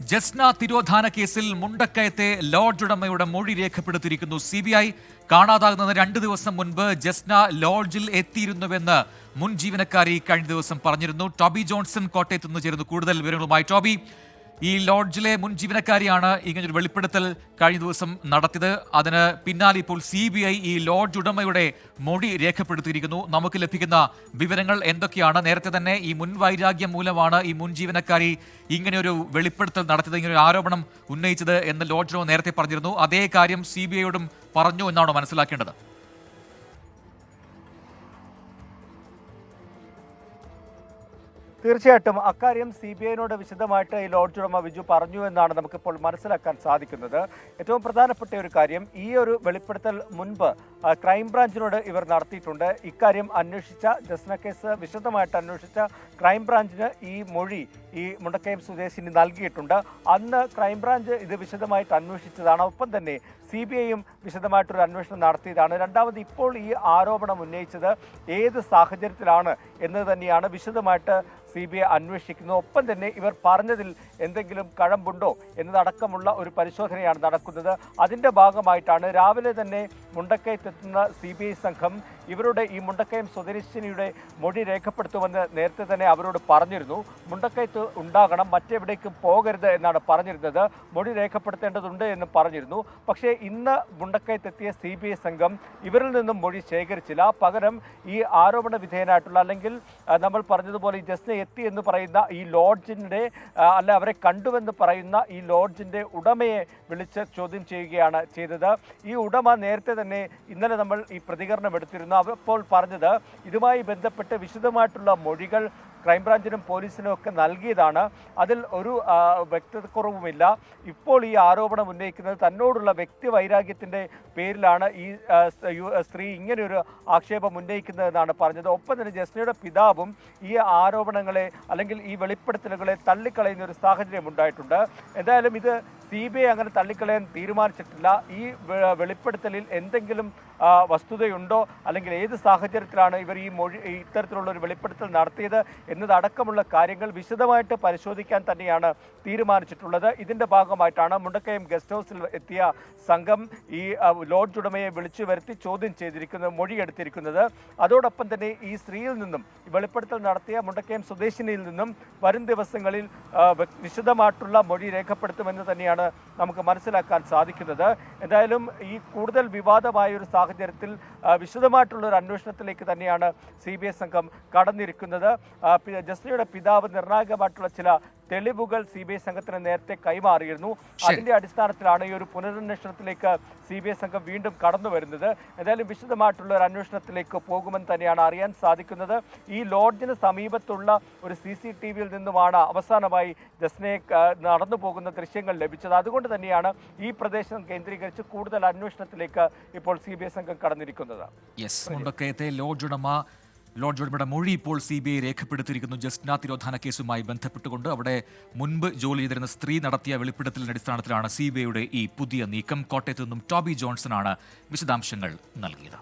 ജസ്ന തിരോധാന കേസിൽ മുണ്ടക്കയത്തെ ലോഡ്ജ് ഉടമയുടെ മൊഴി രേഖപ്പെടുത്തിയിരിക്കുന്നു CBI. കാണാതാകുന്നതിന് 2 ദിവസം മുൻപ് ജസ്ന ലോഡ്ജിൽ എത്തിയിരുന്നുവെന്ന് മുൻ ജീവനക്കാരി കഴിഞ്ഞ ദിവസം പറഞ്ഞിരുന്നു. ടോബി ജോൺസൺ കോട്ടയത്ത് നിന്ന് ചേരുന്നു കൂടുതൽ വിവരങ്ങളുമായി. ടോബി, ഈ ലോഡ്ജിലെ മുൻ ജീവനക്കാരിയാണ് ഇങ്ങനൊരു വെളിപ്പെടുത്തൽ കഴിഞ്ഞ ദിവസം നടത്തിയത്. അതിന് പിന്നാലെ ഇപ്പോൾ CBI ഈ ലോഡ്ജ് ഉടമയുടെ മൊഴി രേഖപ്പെടുത്തിയിരിക്കുന്നു. നമുക്ക് ലഭിക്കുന്ന വിവരങ്ങൾ എന്തൊക്കെയാണ്? നേരത്തെ തന്നെ ഈ മുൻ വൈരാഗ്യം മൂലമാണ് ഈ മുൻ ജീവനക്കാരി ഇങ്ങനെയൊരു വെളിപ്പെടുത്തൽ നടത്തിയത്, ഇങ്ങനെയൊരു ആരോപണം ഉന്നയിച്ചത് എന്ന് ലോഡ്ജ് ഉടമ നേരത്തെ പറഞ്ഞിരുന്നു. അതേ കാര്യം CBIയോടും പറഞ്ഞു എന്നാണോ മനസ്സിലാക്കേണ്ടത്? തീർച്ചയായിട്ടും അക്കാര്യം CBIയോട് വിശദമായിട്ട് ഈ ലോഡ്ജ് ഉടമ വിജു പറഞ്ഞു എന്നാണ് നമുക്കിപ്പോൾ മനസ്സിലാക്കാൻ സാധിക്കുന്നത്. ഏറ്റവും പ്രധാനപ്പെട്ട ഒരു കാര്യം, ഈ ഒരു വെളിപ്പെടുത്തൽ മുൻപ് ക്രൈംബ്രാഞ്ചിനോട് ഇവർ നടത്തിയിട്ടുണ്ട്. ഇക്കാര്യം അന്വേഷിച്ച ജസ്ന കേസ് വിശദമായിട്ട് അന്വേഷിച്ച ക്രൈംബ്രാഞ്ചിന് ഈ മൊഴി ഈ മുണ്ടക്കയം സ്വദേശിനി നൽകിയിട്ടുണ്ട്. അന്ന് ക്രൈംബ്രാഞ്ച് ഇത് വിശദമായിട്ട് അന്വേഷിച്ചതാണ്. ഒപ്പം തന്നെ CBIയും വിശദമായിട്ടൊരു അന്വേഷണം നടത്തിയതാണ്. രണ്ടാമത് ഇപ്പോൾ ഈ ആരോപണം ഉന്നയിച്ചത് ഏത് സാഹചര്യത്തിലാണ് എന്ന് തന്നെയാണ് വിശദമായിട്ട് CBI അന്വേഷിക്കുന്നു. ഒപ്പം തന്നെ ഇവർ പറഞ്ഞതിൽ എന്തെങ്കിലും കഴമ്പുണ്ടോ എന്നതടക്കമുള്ള ഒരു പരിശോധനയാണ് നടക്കുന്നത്. അതിൻ്റെ ഭാഗമായിട്ടാണ് രാവിലെ തന്നെ മുണ്ടക്കയത്തെത്തുന്ന CBI സംഘം ഇവരുടെ ഈ മുണ്ടക്കയം സ്വദേശിനിയുടെ മൊഴി രേഖപ്പെടുത്തുമെന്ന് നേരത്തെ തന്നെ അവരോട് പറഞ്ഞിരുന്നു. മുണ്ടക്കയത്ത് ഉണ്ടാകണം, മറ്റെവിടേക്കും പോകരുത് എന്നാണ് പറഞ്ഞിരുന്നത്. മൊഴി രേഖപ്പെടുത്തേണ്ടതുണ്ട് എന്ന് പറഞ്ഞിരുന്നു. പക്ഷേ ഇന്ന് മുണ്ടക്കയത്തെത്തിയ CBI സംഘം ഇവരിൽ നിന്നും മൊഴി ശേഖരിച്ചില്ല. പകരം ഈ ആരോപണ വിധേയനായിട്ടുള്ള, അല്ലെങ്കിൽ നമ്മൾ പറഞ്ഞതുപോലെ ഈ ജസ്ന എത്തി എന്ന് പറയുന്ന ഈ ലോഡ്ജിൻ്റെ അവരെ കണ്ടുവെന്ന് പറയുന്ന ഈ ലോഡ്ജിൻ്റെ ഉടമയെ വിളിച്ച് ചോദ്യം ചെയ്യുകയാണ് ചെയ്തത്. ഈ ഉടമ നേരത്തെ തന്നെ ഇന്നലെ നമ്മൾ ഈ പ്രതികരണം എടുത്തിരുന്നു. അപ്പോൾ പറഞ്ഞത് ഇതുമായി ബന്ധപ്പെട്ട് വിശദമായിട്ടുള്ള മൊഴികൾ ക്രൈംബ്രാഞ്ചിനും പോലീസിനും ഒക്കെ നൽകിയതാണ്. അതിൽ ഒരു വ്യക്തതക്കുറവുമില്ല. ഇപ്പോൾ ഈ ആരോപണം ഉന്നയിക്കുന്നത് തന്നോടുള്ള വ്യക്തി വൈരാഗ്യത്തിൻ്റെ പേരിലാണ് ഈ സ്ത്രീ ഇങ്ങനെയൊരു ആക്ഷേപം ഉന്നയിക്കുന്നതെന്നാണ് പറഞ്ഞത്. ഒപ്പം തന്നെ ജസ്നയുടെ പിതാവും ഈ ആരോപണങ്ങളെ അല്ലെങ്കിൽ ഈ വെളിപ്പെടുത്തലുകളെ തള്ളിക്കളയുന്ന ഒരു സാഹചര്യം ഉണ്ടായിട്ടുണ്ട്. എന്തായാലും ഇത് CBI അങ്ങനെ തള്ളിക്കളയാൻ തീരുമാനിച്ചിട്ടില്ല. ഈ വെളിപ്പെടുത്തലിൽ എന്തെങ്കിലും വസ്തുതയുണ്ടോ, അല്ലെങ്കിൽ ഏത് സാഹചര്യത്തിലാണ് ഇവർ ഈ മൊഴി ഇത്തരത്തിലുള്ള ഒരു വെളിപ്പെടുത്തൽ നടത്തിയത് എന്നതടക്കമുള്ള കാര്യങ്ങൾ വിശദമായിട്ട് പരിശോധിക്കാൻ തന്നെയാണ് തീരുമാനിച്ചിട്ടുള്ളത്. ഇതിൻ്റെ ഭാഗമായിട്ടാണ് മുണ്ടക്കയം ഗസ്റ്റ് ഹൗസിൽ എത്തിയ സംഘം ഈ ലോഡ്ജ് ഉടമയെ വിളിച്ചു വരുത്തി ചോദ്യം ചെയ്തിരിക്കുന്നത്, മൊഴിയെടുത്തിരിക്കുന്നത്. അതോടൊപ്പം തന്നെ ഈ സ്ത്രീയിൽ നിന്നും ഈ വെളിപ്പെടുത്തൽ നടത്തിയ മുണ്ടക്കയം സ്വദേശിനിയിൽ നിന്നും വരും ദിവസങ്ങളിൽ വിശദമായിട്ടുള്ള മൊഴി രേഖപ്പെടുത്തുമെന്ന് തന്നെയാണ് നമുക്ക് മനസ്സിലാക്കാൻ സാധിക്കുന്നത്. എന്തായാലും ഈ കൂടുതൽ വിവാദമായ ഒരു സാഹചര്യത്തിൽ വിശദമായിട്ടുള്ള ഒരു അന്വേഷണത്തിലേക്ക് തന്നെയാണ് CBI സംഘം കടന്നിരിക്കുന്നത്. ജസ്നയുടെ പിതാവ് നിർണായകമായിട്ടുള്ള ചില തെളിവുകൾ CBI സംഘത്തിന് നേരത്തെ കൈമാറിയിരുന്നു. അതിന്റെ അടിസ്ഥാനത്തിലാണ് ഈ ഒരു പുനരന്വേഷണത്തിലേക്ക് CBI സംഘം വീണ്ടും കടന്നു വരുന്നത്. എന്തായാലും വിശദമായിട്ടുള്ള ഒരു അന്വേഷണത്തിലേക്ക് പോകുമെന്ന് തന്നെയാണ് അറിയാൻ സാധിക്കുന്നത്. ഈ ലോഡ്ജിന് സമീപത്തുള്ള ഒരു CCTVയിൽ നിന്നുമാണ് അവസാനമായി ജസ്നയെ നടന്നു പോകുന്ന ദൃശ്യങ്ങൾ ലഭിച്ചത്. അതുകൊണ്ട് തന്നെയാണ് ഈ പ്രദേശം കേന്ദ്രീകരിച്ച് കൂടുതൽ അന്വേഷണത്തിലേക്ക് ഇപ്പോൾ CBI സംഘം കടന്നിരിക്കുന്നത്. മുണ്ടക്കയത്തെ ലോഡ്ജ് ഉടമയുടെ മൊഴി ഇപ്പോൾ CBI രേഖപ്പെടുത്തിയിരിക്കുന്നു. ജസ്ന തിരോധാന കേസുമായി ബന്ധപ്പെട്ടുകൊണ്ട് അവിടെ മുൻപ് ജോലി ചെയ്തിരുന്ന സ്ത്രീ നടത്തിയ വെളിപ്പെടുത്തലിന്റെ അടിസ്ഥാനത്തിലാണ് CBIയുടെ ഈ പുതിയ നീക്കം. കോട്ടയത്ത് നിന്നും ടോബി ജോൺസൺ ആണ് വിശദാംശങ്ങൾ നൽകിയത്.